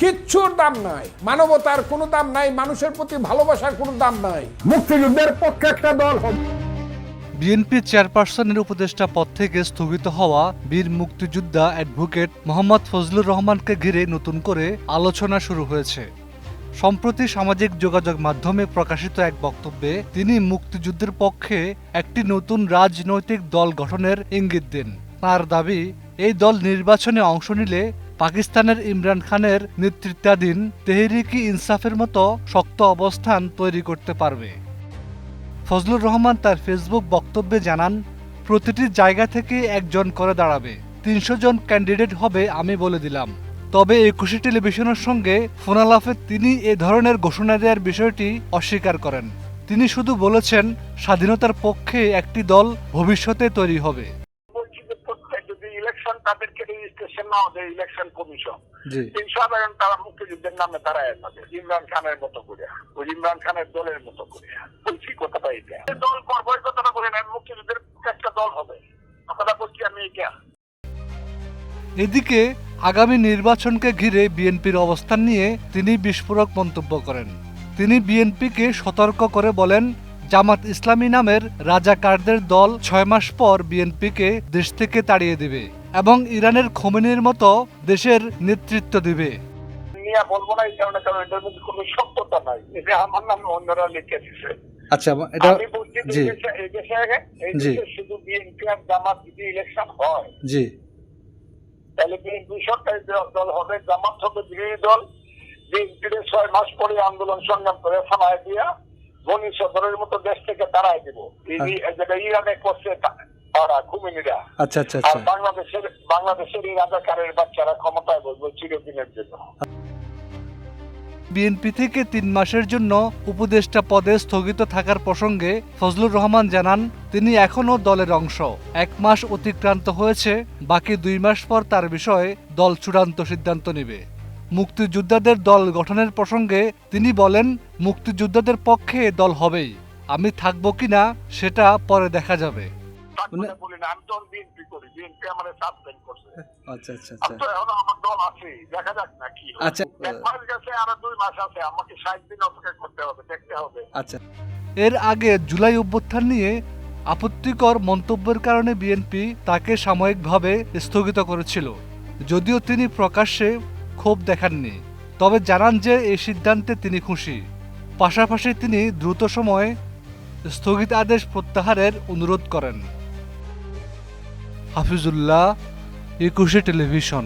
কিচ্ছুর দাম নাই, মানবতার কোনো দাম নাই, মানুষের প্রতি ভালোবাসার কোনো দাম নাই। মুক্তিযুদ্ধের পক্ষে একটা দল হবে। বিএনপি চেয়ারপারসনের উপদেষ্টা পদ থেকে স্থগিত হওয়া বীর মুক্তিযোদ্ধা অ্যাডভোকেট মোহাম্মদ ফজলুর রহমানকে ঘিরে নতুন করে আলোচনা শুরু হয়েছে। সম্প্রতি সামাজিক যোগাযোগ মাধ্যমে প্রকাশিত এক বক্তব্যে তিনি মুক্তিযুদ্ধের পক্ষে একটি নতুন রাজনৈতিক দল গঠনের ইঙ্গিত দেন। তার দাবি, এই দল নির্বাচনে অংশ নিলে পাকিস্তানের ইমরান খানের নেতৃত্বাধীন তেহরিকি ইনসাফের মতো শক্ত অবস্থান তৈরি করতে পারবে। ফজলুর রহমান তার ফেসবুক বক্তব্যে জানান, প্রতিটি জায়গা থেকে একজন করে দাঁড়াবে, ৩০০ জন ক্যান্ডিডেট হবে আমি বলে দিলাম। তবে একুশে টেলিভিশনের সঙ্গে ফোনালাপে তিনি এ ধরনের ঘোষণা দেওয়ার বিষয়টি অস্বীকার করেন। তিনি শুধু বলেছেন, স্বাধীনতার পক্ষে একটি দল ভবিষ্যতে তৈরি হবে। ইলেকশন তাদেরকে রেজিস্ট্রেশন না হবে, ইলেকশন কমিশন সাধারণ তারা মুক্তিযুদ্ধের নামে দাঁড়ায় থাকে ইমরান খানের মতো করে, ওই ইমরান খানের দলের মতো করে। বলছি কথাটা এটা দল করবো, কথাটা বলে না, মুক্তিযুদ্ধের একটা দল হবে, কথাটা বলছি আমি এটা। এদিকে আগামী নির্বাচনকে ঘিরে বিএনপির অবস্থান নিয়ে তিনি বিস্ফোরক মন্তব্য করেন। তিনি বিএনপিকে সতর্ক করে বলেন, জামাত ইসলামী নামের রাজাকারদের দল ৬ মাস পর বিএনপিকে দেশ থেকে তাড়িয়ে দেবে এবং ইরানের খোমেনির মতো দেশের নেতৃত্ব দেবে। বলবো না এই কারণে, কারণ এটার মধ্যে কোনো সত্যতা নাই, এটা আমার নামে অন্যরা লিখে দিচ্ছে। আচ্ছা, এটা আমি বলছি এই দেশে শুধু বিএনপি আর জামাত যদি ইলেকশন হয়, জি, তাহলে বিএনপি সরকারি দল হবে, জামাত হবে বিরোধী দল। বিএনপির ৬ মাস পরে আন্দোলন সংগ্রাম করে থানায় দিয়া গণি সদরের মতো দেশ থেকে তাড়াই দিব। ইরানে করছে তারা খুমিনিরা। আচ্ছা আচ্ছা আর বাংলাদেশের এই রাজাকারের বাচ্চারা ক্ষমতায় বসবে চিরদিনের জন্য। বিএনপি থেকে ৩ মাসের জন্য উপদেষ্টা পদে স্থগিত থাকার প্রসঙ্গে ফজলুর রহমান জানান, তিনি এখনও দলের অংশ। ১ মাস অতিক্রান্ত হয়েছে, বাকি ২ মাস পর তার বিষয়ে দল চূড়ান্ত সিদ্ধান্ত নেবে। মুক্তিযোদ্ধাদের দল গঠনের প্রসঙ্গে তিনি বলেন, মুক্তিযোদ্ধাদের পক্ষে দল হবেই, আমি থাকবো কিনা সেটা পরে দেখা যাবে। এর আগে জুলাই অভ্যুত্থান নিয়ে আপত্তিকর মন্তব্যের কারণে বিএনপি তাকে সাময়িকভাবে স্থগিত করেছিল, যদিও তিনি প্রকাশ্যে ক্ষোভ দেখাননি, তবে জানান যে এই সিদ্ধান্তে তিনি খুশি। পাশাপাশি তিনি দ্রুত সময়ে স্থগিত আদেশ প্রত্যাহারের অনুরোধ করেন। হাফিজুল্লাহ, ২১ টেলিভিশন।